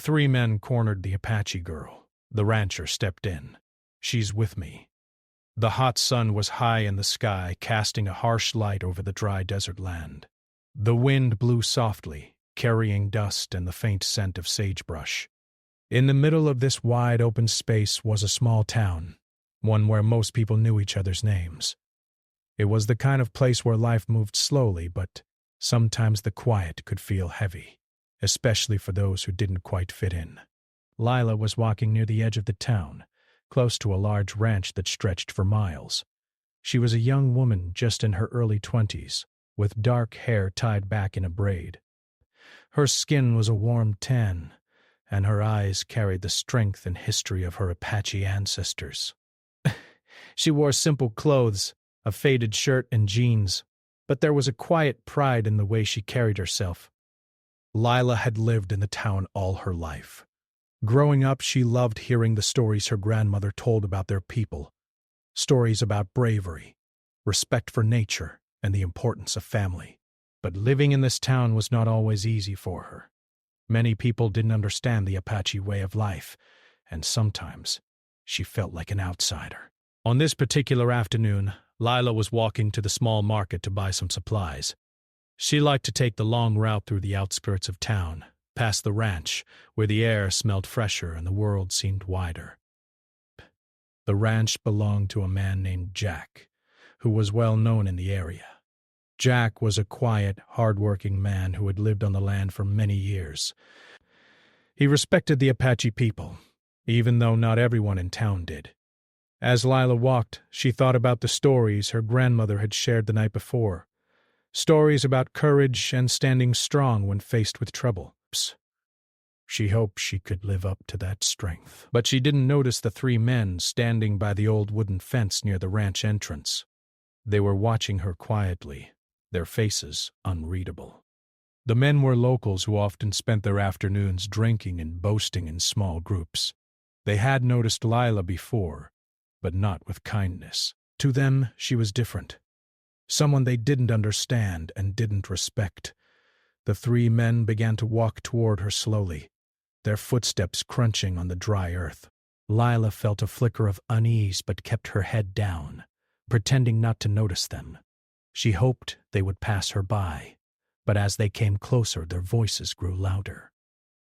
Three men cornered the Apache girl. The rancher stepped in. "She's with me." The hot sun was high in the sky, casting a harsh light over the dry desert land. The wind blew softly, carrying dust and the faint scent of sagebrush. In the middle of this wide open space was a small town, one where most people knew each other's names. It was the kind of place where life moved slowly, but sometimes the quiet could feel heavy, especially for those who didn't quite fit in. Lila was walking near the edge of the town, close to a large ranch that stretched for miles. She was a young woman just in her early 20s, with dark hair tied back in a braid. Her skin was a warm tan, and her eyes carried the strength and history of her Apache ancestors. She wore simple clothes, a faded shirt and jeans, but there was a quiet pride in the way she carried herself. Lila had lived in the town all her life. Growing up, she loved hearing the stories her grandmother told about their people, stories about bravery, respect for nature, and the importance of family. But living in this town was not always easy for her. Many people didn't understand the Apache way of life, and sometimes she felt like an outsider. On this particular afternoon, Lila was walking to the small market to buy some supplies. She liked to take the long route through the outskirts of town, past the ranch, where the air smelled fresher and the world seemed wider. The ranch belonged to a man named Jack, who was well known in the area. Jack was a quiet, hard-working man who had lived on the land for many years. He respected the Apache people, even though not everyone in town did. As Lila walked, she thought about the stories her grandmother had shared the night before. Stories about courage and standing strong when faced with trouble. She hoped she could live up to that strength. But she didn't notice the three men standing by the old wooden fence near the ranch entrance. They were watching her quietly, their faces unreadable. The men were locals who often spent their afternoons drinking and boasting in small groups. They had noticed Lila before, but not with kindness. To them, she was different. Someone they didn't understand and didn't respect. The three men began to walk toward her slowly, their footsteps crunching on the dry earth. Lila felt a flicker of unease but kept her head down, pretending not to notice them. She hoped they would pass her by, but as they came closer, their voices grew louder.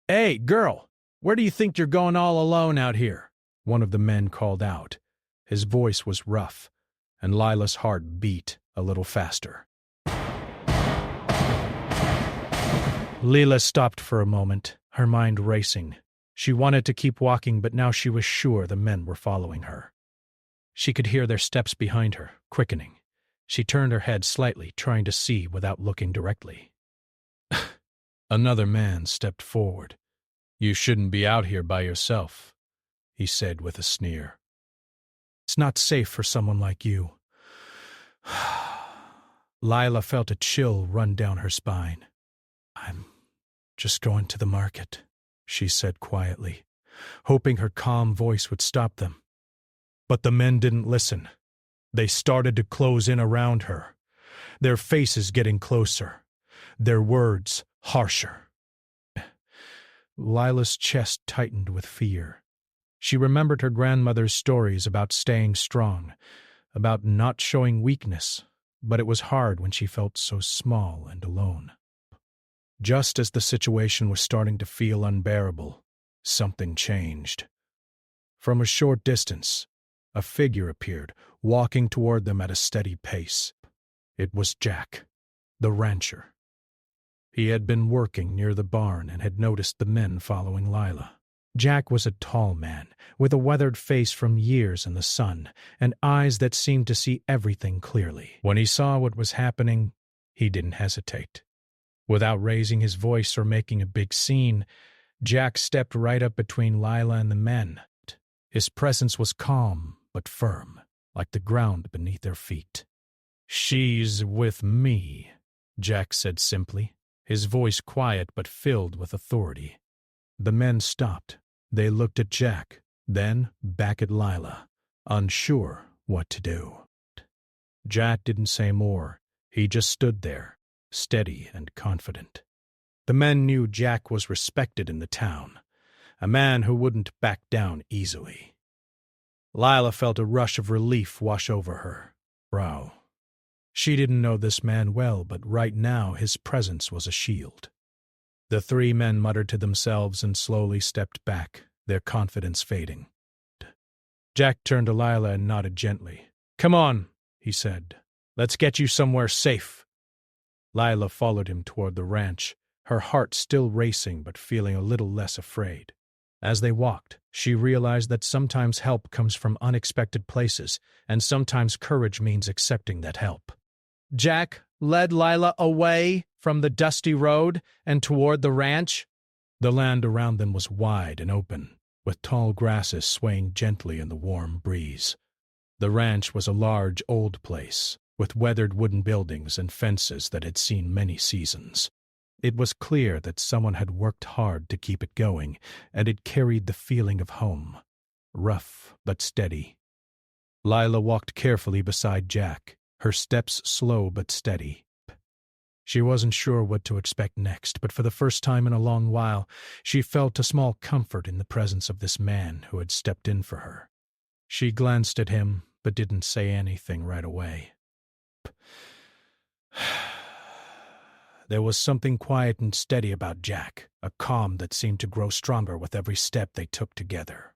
"Hey, girl, where do you think you're going all alone out here?" One of the men called out. His voice was rough, and Lila's heart beat a little faster. Lila stopped for a moment, her mind racing. She wanted to keep walking, but now she was sure the men were following her. She could hear their steps behind her, quickening. She turned her head slightly, trying to see without looking directly. Another man stepped forward. "You shouldn't be out here by yourself," he said with a sneer. "It's not safe for someone like you." Lila felt a chill run down her spine. "I'm just going to the market," she said quietly, hoping her calm voice would stop them. But the men didn't listen. They started to close in around her, their faces getting closer, their words harsher. Lila's chest tightened with fear. She remembered her grandmother's stories about staying strong, about not showing weakness, but it was hard when she felt so small and alone. Just as the situation was starting to feel unbearable, something changed. From a short distance, a figure appeared, walking toward them at a steady pace. It was Jack, the rancher. He had been working near the barn and had noticed the men following Lila. Jack was a tall man, with a weathered face from years in the sun, and eyes that seemed to see everything clearly. When he saw what was happening, he didn't hesitate. Without raising his voice or making a big scene, Jack stepped right up between Lila and the men. His presence was calm but firm, like the ground beneath their feet. "She's with me," Jack said simply, his voice quiet but filled with authority. The men stopped. They looked at Jack, then back at Lila, unsure what to do. Jack didn't say more. He just stood there, steady and confident. The men knew Jack was respected in the town. a man who wouldn't back down easily. Lila felt a rush of relief wash over her brow. She didn't know this man well, but right now his presence was a shield. The three men muttered to themselves and slowly stepped back, their confidence fading. Jack turned to Lila and nodded gently. "Come on," he said. "Let's get you somewhere safe." Lila followed him toward the ranch, her heart still racing but feeling a little less afraid. As they walked, she realized that sometimes help comes from unexpected places, and sometimes courage means accepting that help. Jack led Lila away from the dusty road and toward the ranch. The land around them was wide and open, with tall grasses swaying gently in the warm breeze. The ranch was a large, old place, with weathered wooden buildings and fences that had seen many seasons. It was clear that someone had worked hard to keep it going, and it carried the feeling of home, rough but steady. Lila walked carefully beside Jack, her steps slow but steady. She wasn't sure what to expect next, but for the first time in a long while, she felt a small comfort in the presence of this man who had stepped in for her. She glanced at him, but didn't say anything right away. There was something quiet and steady about Jack, a calm that seemed to grow stronger with every step they took together.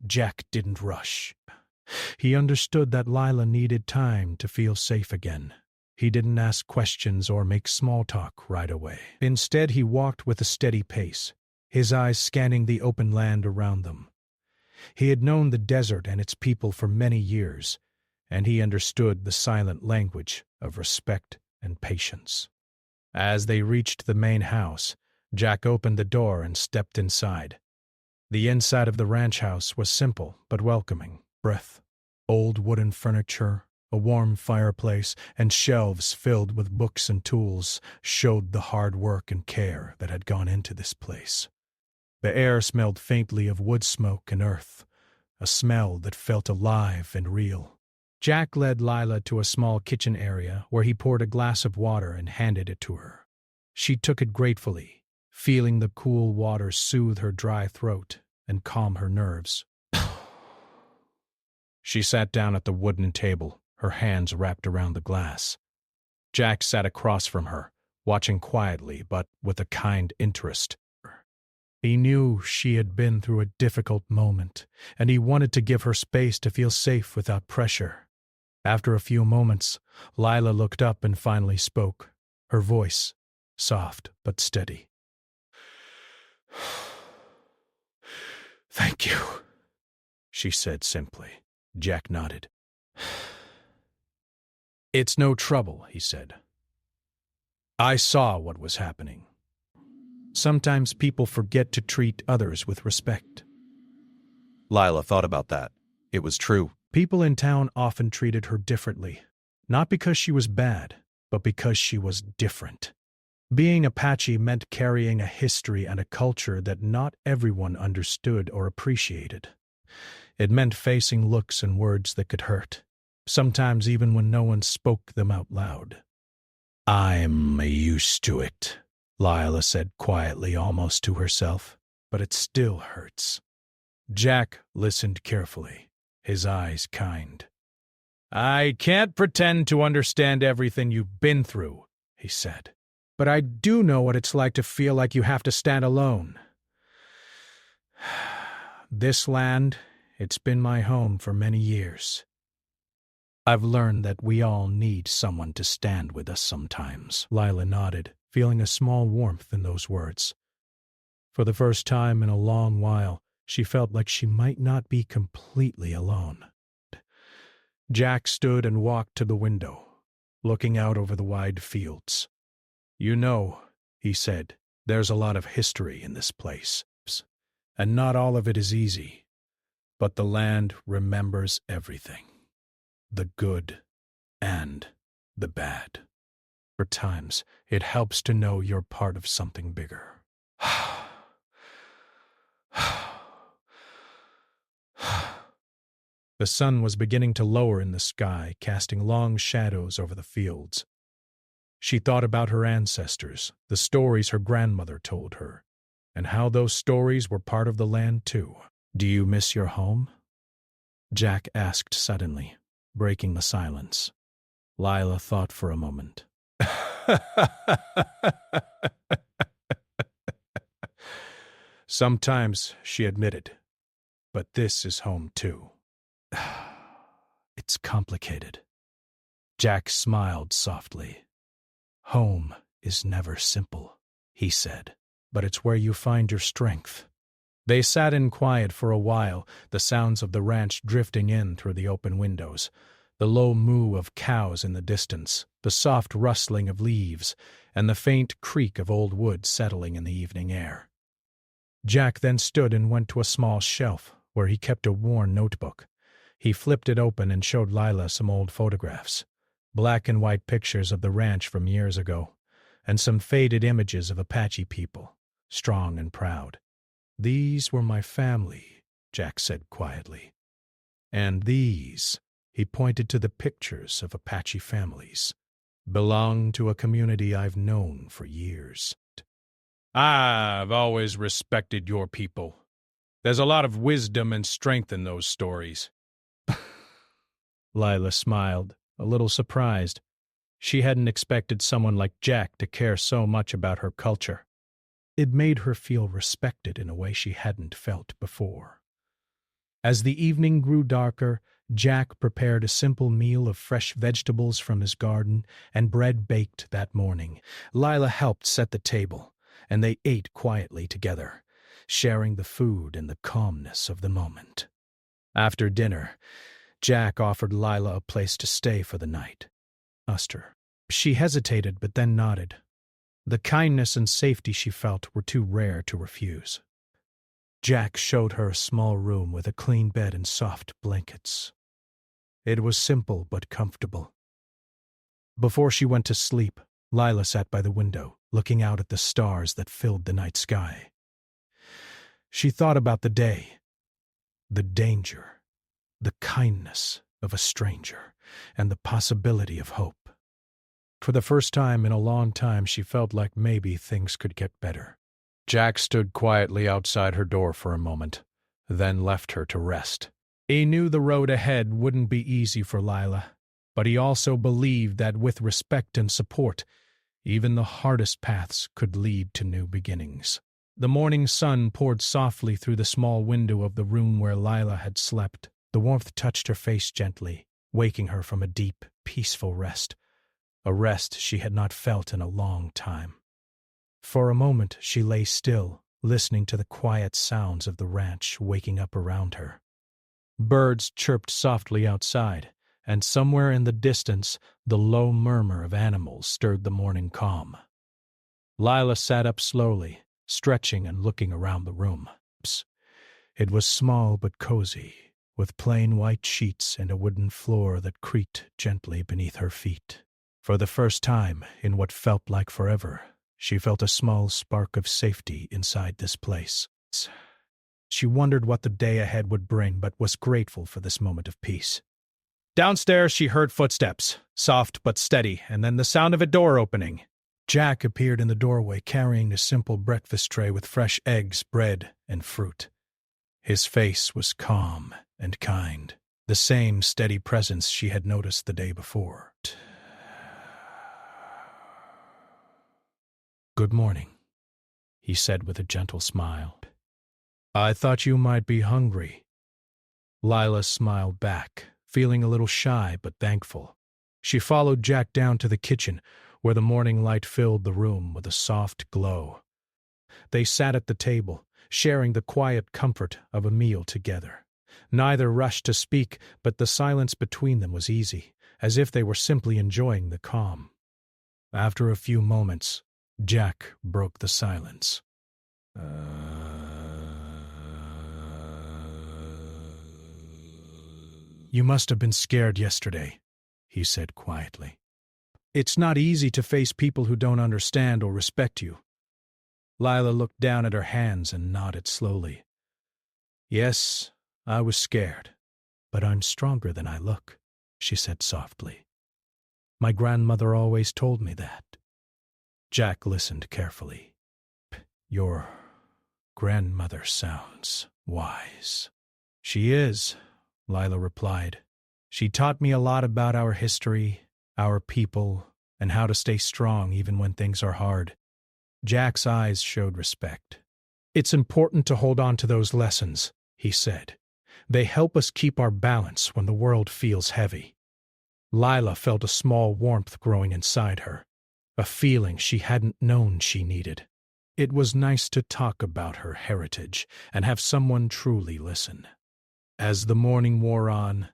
Jack didn't rush. He understood that Lila needed time to feel safe again. He didn't ask questions or make small talk right away. Instead, he walked with a steady pace, his eyes scanning the open land around them. He had known the desert and its people for many years, and he understood the silent language of respect and patience. As they reached the main house, Jack opened the door and stepped inside. The inside of the ranch house was simple but welcoming. Old wooden furniture, a warm fireplace, and shelves filled with books and tools showed the hard work and care that had gone into this place. The air smelled faintly of wood smoke and earth, a smell that felt alive and real. Jack led Lila to a small kitchen area where he poured a glass of water and handed it to her. She took it gratefully, feeling the cool water soothe her dry throat and calm her nerves. She sat down at the wooden table, her hands wrapped around the glass. Jack sat across from her, watching quietly but with a kind interest. He knew she had been through a difficult moment, and he wanted to give her space to feel safe without pressure. After a few moments, Lila looked up and finally spoke, her voice soft but steady. "Thank you," she said simply. Jack nodded. "It's no trouble," he said. "I saw what was happening. Sometimes people forget to treat others with respect." Lila thought about that. It was true. People in town often treated her differently, not because she was bad, but because she was different. Being Apache meant carrying a history and a culture that not everyone understood or appreciated. It meant facing looks and words that could hurt, sometimes even when no one spoke them out loud. "I'm used to it," Lila said quietly, almost to herself, "but it still hurts." Jack listened carefully, his eyes kind. "I can't pretend to understand everything you've been through," he said, "but I do know what it's like to feel like you have to stand alone. This land, it's been my home for many years. I've learned that we all need someone to stand with us sometimes." Lila nodded, feeling a small warmth in those words. For the first time in a long while, she felt like she might not be completely alone. Jack stood and walked to the window, looking out over the wide fields. "You know," he said, "there's a lot of history in this place, and not all of it is easy. But the land remembers everything, the good and the bad. For times, it helps to know you're part of something bigger." The sun was beginning to lower in the sky, casting long shadows over the fields. She thought about her ancestors, the stories her grandmother told her, and how those stories were part of the land too. Do you miss your home? Jack asked suddenly, breaking the silence. Lila thought for a moment. Sometimes, she admitted, but this is home too. It's complicated. Jack smiled softly. Home is never simple, he said, but it's where you find your strength. They sat in quiet for a while, the sounds of the ranch drifting in through the open windows, the low moo of cows in the distance, the soft rustling of leaves, and the faint creak of old wood settling in the evening air. Jack then stood and went to a small shelf where he kept a worn notebook. He flipped it open and showed Lila some old photographs, black and white pictures of the ranch from years ago, and some faded images of Apache people, strong and proud. These were my family, Jack said quietly. And these, he pointed to the pictures of Apache families, belong to a community I've known for years. I've always respected your people. There's a lot of wisdom and strength in those stories. Lila smiled, a little surprised. She hadn't expected someone like Jack to care so much about her culture. It made her feel respected in a way she hadn't felt before. As the evening grew darker, Jack prepared a simple meal of fresh vegetables from his garden and bread baked that morning. Lila helped set the table, and they ate quietly together, sharing the food in the calmness of the moment. After dinner, Jack offered Lila a place to stay for the night. Uster. She hesitated but then nodded. The kindness and safety she felt were too rare to refuse. Jack showed her a small room with a clean bed and soft blankets. It was simple but comfortable. Before she went to sleep, Lila sat by the window, looking out at the stars that filled the night sky. She thought about the day, the danger, the kindness of a stranger, and the possibility of hope. For the first time in a long time, she felt like maybe things could get better. Jack stood quietly outside her door for a moment, then left her to rest. He knew the road ahead wouldn't be easy for Lila, but he also believed that with respect and support, even the hardest paths could lead to new beginnings. The morning sun poured softly through the small window of the room where Lila had slept. The warmth touched her face gently, waking her from a deep, peaceful rest, a rest she had not felt in a long time. For a moment she lay still, listening to the quiet sounds of the ranch waking up around her. Birds chirped softly outside, and somewhere in the distance the low murmur of animals stirred the morning calm. Lila sat up slowly, stretching and looking around the room. It was small but cozy, with plain white sheets and a wooden floor that creaked gently beneath her feet. For the first time, in what felt like forever, she felt a small spark of safety inside this place. She wondered what the day ahead would bring, but was grateful for this moment of peace. Downstairs she heard footsteps, soft but steady, and then the sound of a door opening. Jack appeared in the doorway carrying a simple breakfast tray with fresh eggs, bread, and fruit. His face was calm and kind, the same steady presence she had noticed the day before. "Good morning," he said with a gentle smile. "I thought you might be hungry." Lila smiled back, feeling a little shy but thankful. She followed Jack down to the kitchen, where the morning light filled the room with a soft glow. They sat at the table, sharing the quiet comfort of a meal together. Neither rushed to speak, but the silence between them was easy, as if they were simply enjoying the calm. After a few moments, Jack broke the silence. "You must have been scared yesterday," he said quietly. "It's not easy to face people who don't understand or respect you." Lila looked down at her hands and nodded slowly. "Yes, I was scared, but I'm stronger than I look," she said softly. "My grandmother always told me that." Jack listened carefully. "You're Grandmother sounds wise. She is, Lila replied. She taught me a lot about our history, our people, and how to stay strong even when things are hard. Jack's eyes showed respect. It's important to hold on to those lessons, he said. They help us keep our balance when the world feels heavy. Lila felt a small warmth growing inside her, a feeling she hadn't known she needed. It was nice to talk about her heritage and have someone truly listen. As the morning wore on,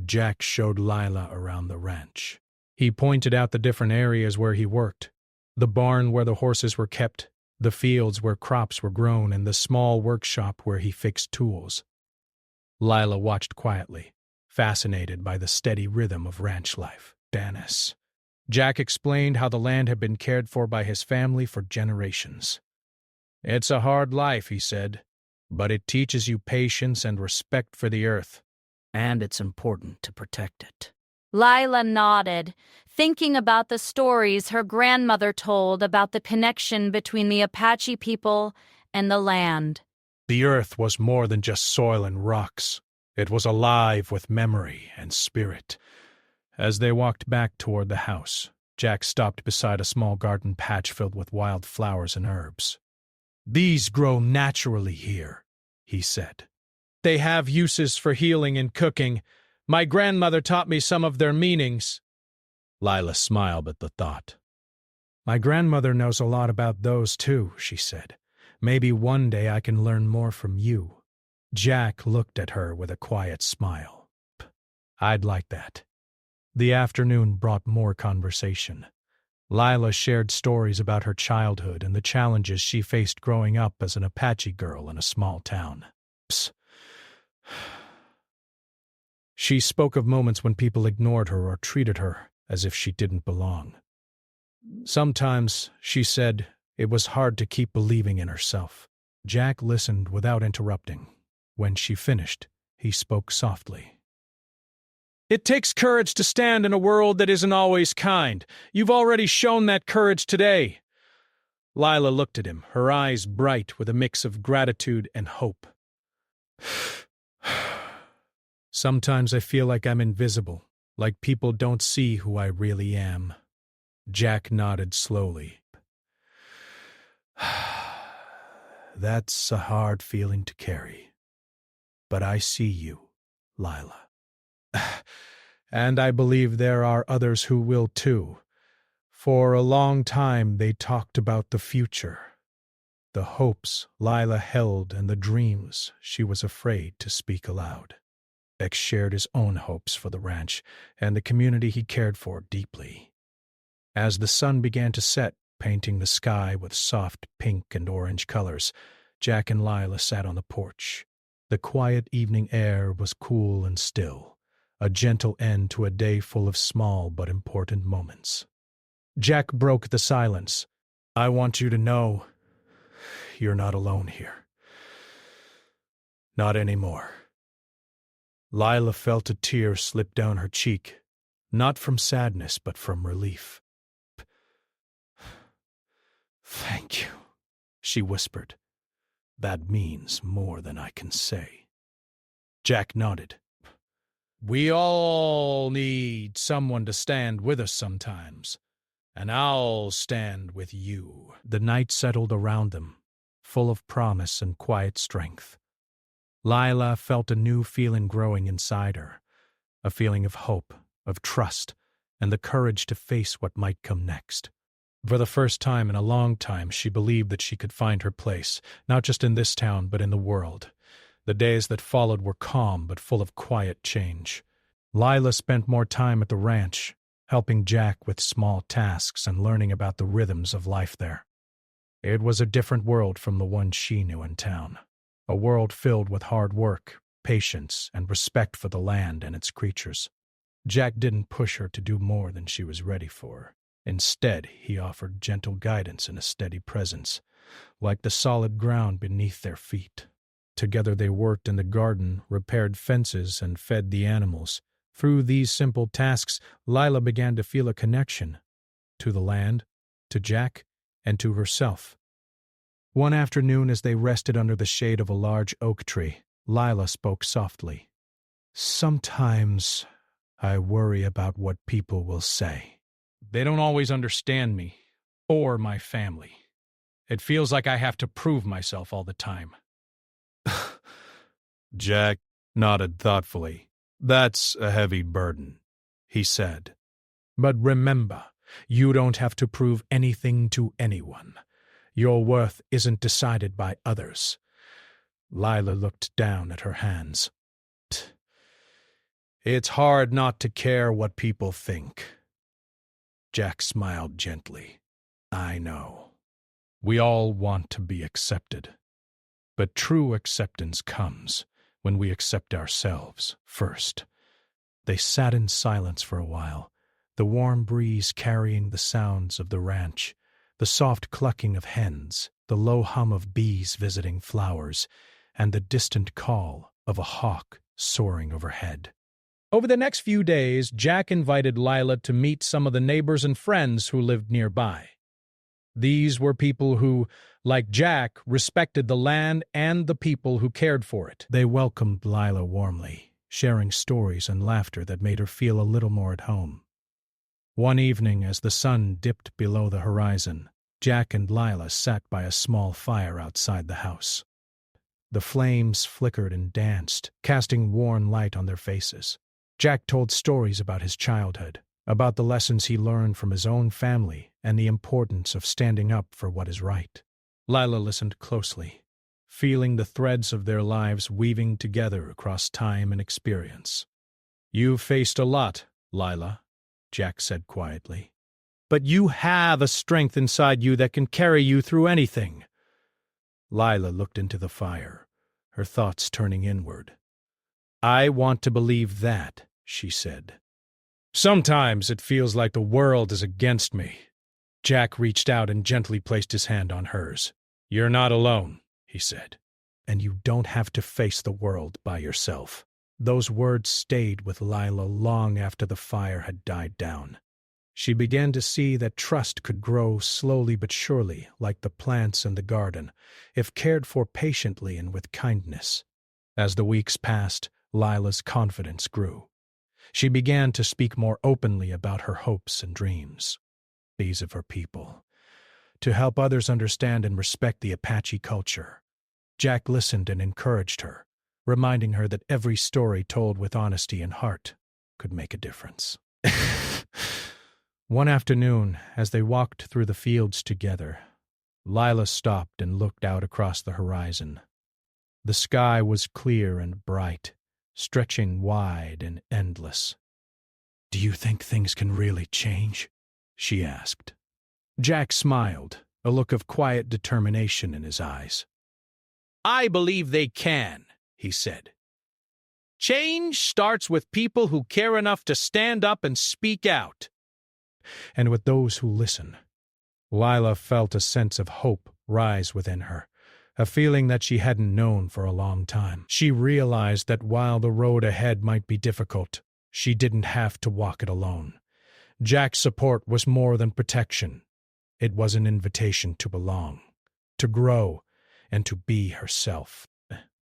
Jack showed Lila around the ranch. He pointed out the different areas where he worked, the barn where the horses were kept, the fields where crops were grown, and the small workshop where he fixed tools. Lila watched quietly, fascinated by the steady rhythm of ranch life. Dennis. Jack explained how the land had been cared for by his family for generations. It's a hard life, he said, but it teaches you patience and respect for the earth. And it's important to protect it. Lila nodded, thinking about the stories her grandmother told about the connection between the Apache people and the land. The earth was more than just soil and rocks. It was alive with memory and spirit. As they walked back toward the house, Jack stopped beside a small garden patch filled with wild flowers and herbs. These grow naturally here, he said. They have uses for healing and cooking. My grandmother taught me some of their meanings. Lila smiled at the thought. My grandmother knows a lot about those too, she said. Maybe one day I can learn more from you. Jack looked at her with a quiet smile. I'd like that. The afternoon brought more conversation. Lila shared stories about her childhood and the challenges she faced growing up as an Apache girl in a small town. Psst. She spoke of moments when people ignored her or treated her as if she didn't belong. Sometimes, she said, it was hard to keep believing in herself. Jack listened without interrupting. When she finished, he spoke softly. It takes courage to stand in a world that isn't always kind. You've already shown that courage today. Lila looked at him, her eyes bright with a mix of gratitude and hope. Sometimes I feel like I'm invisible, like people don't see who I really am. Jack nodded slowly. That's a hard feeling to carry. But I see you, Lila. And I believe there are others who will too. For a long time they talked about the future, the hopes Lila held and the dreams she was afraid to speak aloud. Beck shared his own hopes for the ranch and the community he cared for deeply. As the sun began to set, painting the sky with soft pink and orange colors, Jack and Lila sat on the porch. The quiet evening air was cool and still, a gentle end to a day full of small but important moments. Jack broke the silence. I want you to know you're not alone here. Not anymore. Lila felt a tear slip down her cheek, not from sadness but from relief. Thank you, she whispered. That means more than I can say. Jack nodded. We all need someone to stand with us sometimes, and I'll stand with you. The night settled around them, full of promise and quiet strength. Lila felt a new feeling growing inside her, a feeling of hope, of trust, and the courage to face what might come next. For the first time in a long time, she believed that she could find her place, not just in this town, but in the world. The days that followed were calm but full of quiet change. Lila spent more time at the ranch, helping Jack with small tasks and learning about the rhythms of life there. It was a different world from the one she knew in town, a world filled with hard work, patience, and respect for the land and its creatures. Jack didn't push her to do more than she was ready for. Instead, he offered gentle guidance and a steady presence, like the solid ground beneath their feet. Together they worked in the garden, repaired fences, and fed the animals. Through these simple tasks, Lila began to feel a connection to the land, to Jack, and to herself. One afternoon, as they rested under the shade of a large oak tree, Lila spoke softly. "Sometimes I worry about what people will say. They don't always understand me, or my family. It feels like I have to prove myself all the time." Jack nodded thoughtfully. "That's a heavy burden," he said. "But remember, you don't have to prove anything to anyone. Your worth isn't decided by others." Lila looked down at her hands. "It's hard not to care what people think." Jack smiled gently. "I know. We all want to be accepted. But true acceptance comes when we accept ourselves first." They sat in silence for a while, the warm breeze carrying the sounds of the ranch, the soft clucking of hens, the low hum of bees visiting flowers, and the distant call of a hawk soaring overhead. Over the next few days, Jack invited Lila to meet some of the neighbors and friends who lived nearby. These were people who, like Jack, respected the land and the people who cared for it. They welcomed Lila warmly, sharing stories and laughter that made her feel a little more at home. One evening, as the sun dipped below the horizon, Jack and Lila sat by a small fire outside the house. The flames flickered and danced, casting warm light on their faces. Jack told stories about his childhood, about the lessons he learned from his own family and the importance of standing up for what is right. Lila listened closely, feeling the threads of their lives weaving together across time and experience. "You've faced a lot, Lila," Jack said quietly. "But you have a strength inside you that can carry you through anything." Lila looked into the fire, her thoughts turning inward. "I want to believe that," she said. "Sometimes it feels like the world is against me." Jack reached out and gently placed his hand on hers. "You're not alone," he said. "And you don't have to face the world by yourself." Those words stayed with Lila long after the fire had died down. She began to see that trust could grow slowly but surely, like the plants in the garden, if cared for patiently and with kindness. As the weeks passed, Lila's confidence grew. She began to speak more openly about her hopes and dreams. These of her people. To help others understand and respect the Apache culture. Jack listened and encouraged her, reminding her that every story told with honesty and heart could make a difference. One afternoon, as they walked through the fields together, Lila stopped and looked out across the horizon. The sky was clear and bright, stretching wide and endless. "Do you think things can really change?" she asked. Jack smiled, a look of quiet determination in his eyes. "I believe they can," he said. "Change starts with people who care enough to stand up and speak out." And with those who listen. Lila felt a sense of hope rise within her, a feeling that she hadn't known for a long time. She realized that while the road ahead might be difficult, she didn't have to walk it alone. Jack's support was more than protection. It was an invitation to belong, to grow, and to be herself.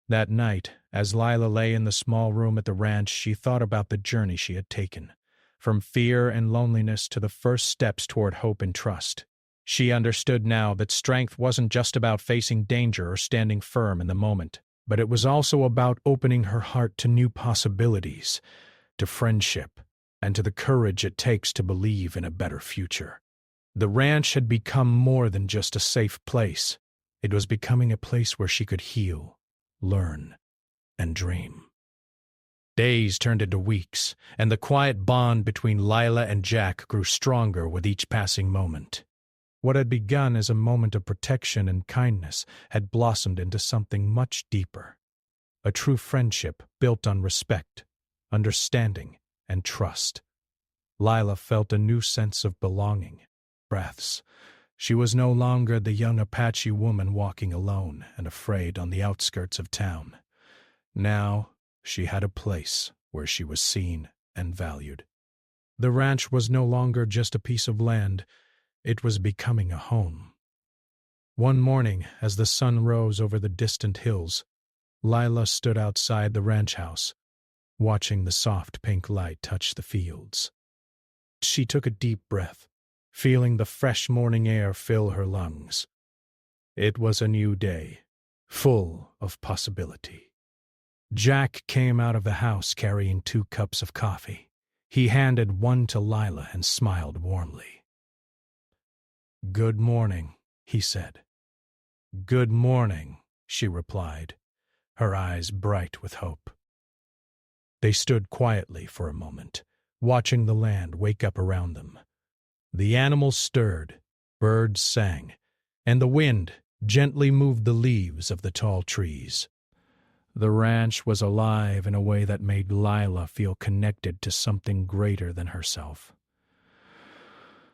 That night, as Lila lay in the small room at the ranch, she thought about the journey she had taken, from fear and loneliness to the first steps toward hope and trust. She understood now that strength wasn't just about facing danger or standing firm in the moment, but it was also about opening her heart to new possibilities, to friendship, and to the courage it takes to believe in a better future. The ranch had become more than just a safe place. It was becoming a place where she could heal, learn, and dream. Days turned into weeks, and the quiet bond between Lila and Jack grew stronger with each passing moment. What had begun as a moment of protection and kindness had blossomed into something much deeper. A true friendship built on respect, understanding, and trust. Lila felt a new sense of belonging. Breaths. She was no longer the young Apache woman walking alone and afraid on the outskirts of town. Now she had a place where she was seen and valued. The ranch was no longer just a piece of land. It was becoming a home. One morning, as the sun rose over the distant hills, Lila stood outside the ranch house, watching the soft pink light touch the fields. She took a deep breath, feeling the fresh morning air fill her lungs. It was a new day, full of possibility. Jack came out of the house carrying 2 cups of coffee. He handed one to Lila and smiled warmly. "Good morning," he said. "Good morning," she replied, her eyes bright with hope. They stood quietly for a moment, watching the land wake up around them. The animals stirred, birds sang, and the wind gently moved the leaves of the tall trees. The ranch was alive in a way that made Lila feel connected to something greater than herself.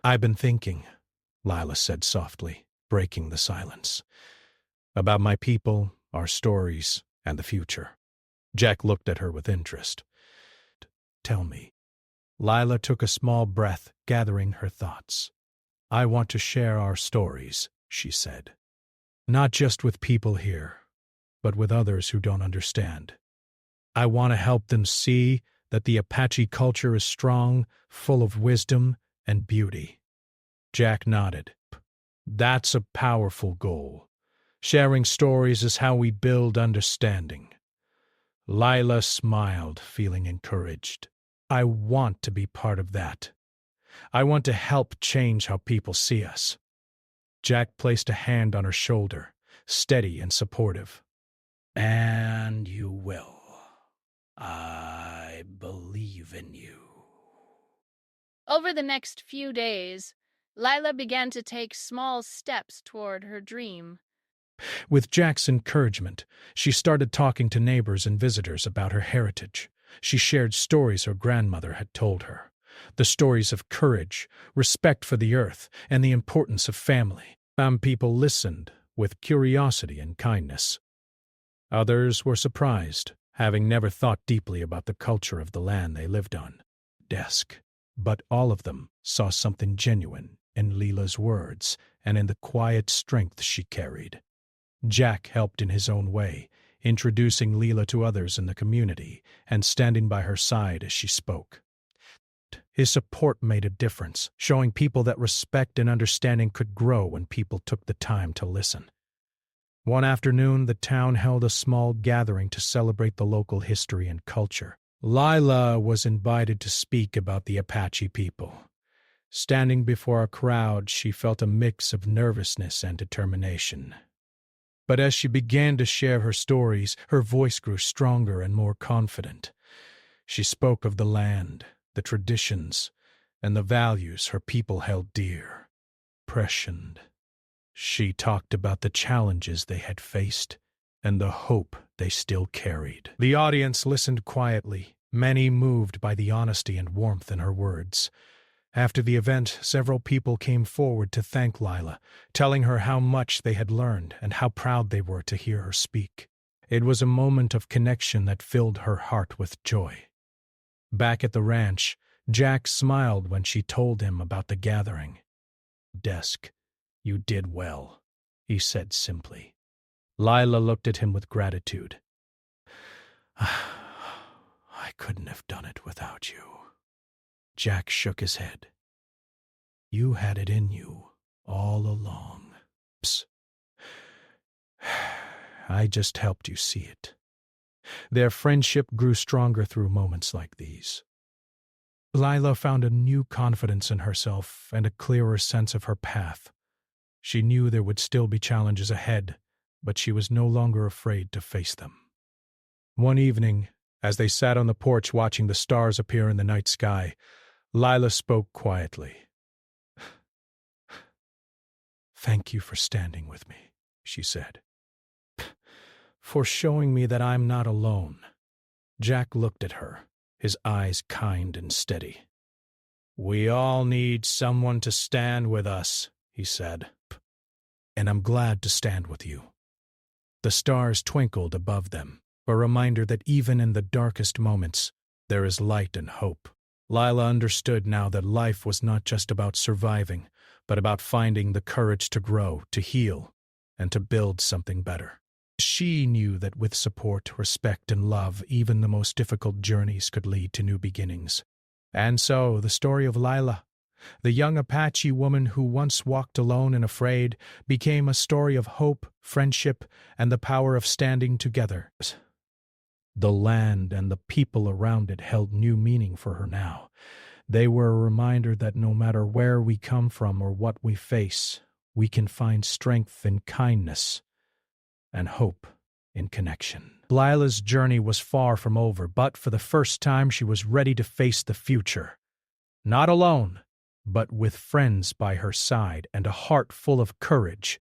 "I've been thinking," Lila said softly, breaking the silence, "about my people, our stories, and the future." Jack looked at her with interest. "Tell me." Lila took a small breath, gathering her thoughts. "I want to share our stories," she said. "Not just with people here, but with others who don't understand. I want to help them see that the Apache culture is strong, full of wisdom and beauty." Jack nodded. "That's a powerful goal. Sharing stories is how we build understanding." Lila smiled, feeling encouraged. "I want to be part of that. I want to help change how people see us." Jack placed a hand on her shoulder, steady and supportive. "And you will. I believe in you." Over the next few days, Lila began to take small steps toward her dream. With Jack's encouragement, she started talking to neighbors and visitors about her heritage. She shared stories her grandmother had told her, the stories of courage, respect for the earth, and the importance of family. Some people listened with curiosity and kindness. Others were surprised, having never thought deeply about the culture of the land they lived on. But all of them saw something genuine in Lila's words and in the quiet strength she carried. Jack helped in his own way, introducing Lila to others in the community and standing by her side as she spoke. His support made a difference, showing people that respect and understanding could grow when people took the time to listen. One afternoon, the town held a small gathering to celebrate the local history and culture. Lila was invited to speak about the Apache people. Standing before a crowd, she felt a mix of nervousness and determination. But as she began to share her stories, her voice grew stronger and more confident. She spoke of the land, the traditions, and the values her people held dear. Prescient. She talked about the challenges they had faced and the hope they still carried. The audience listened quietly, many moved by the honesty and warmth in her words. After the event, several people came forward to thank Lila, telling her how much they had learned and how proud they were to hear her speak. It was a moment of connection that filled her heart with joy. Back at the ranch, Jack smiled when she told him about the gathering. "You did well," he said simply. Lila looked at him with gratitude. "I couldn't have done it without you." Jack shook his head. "You had it in you all along. Psst. I just helped you see it." Their friendship grew stronger through moments like these. Lila found a new confidence in herself and a clearer sense of her path. She knew there would still be challenges ahead, but she was no longer afraid to face them. One evening, as they sat on the porch watching the stars appear in the night sky, Lila spoke quietly. "Thank you for standing with me," she said. "For showing me that I'm not alone." Jack looked at her, his eyes kind and steady. "We all need someone to stand with us," he said. "And I'm glad to stand with you." The stars twinkled above them, a reminder that even in the darkest moments, there is light and hope. Lila understood now that life was not just about surviving, but about finding the courage to grow, to heal, and to build something better. She knew that with support, respect, and love, even the most difficult journeys could lead to new beginnings. And so, the story of Lila, the young Apache woman who once walked alone and afraid, became a story of hope, friendship, and the power of standing together. The land and the people around it held new meaning for her now. They were a reminder that no matter where we come from or what we face, we can find strength in kindness and hope in connection. Lila's journey was far from over, but for the first time she was ready to face the future. Not alone, but with friends by her side and a heart full of courage.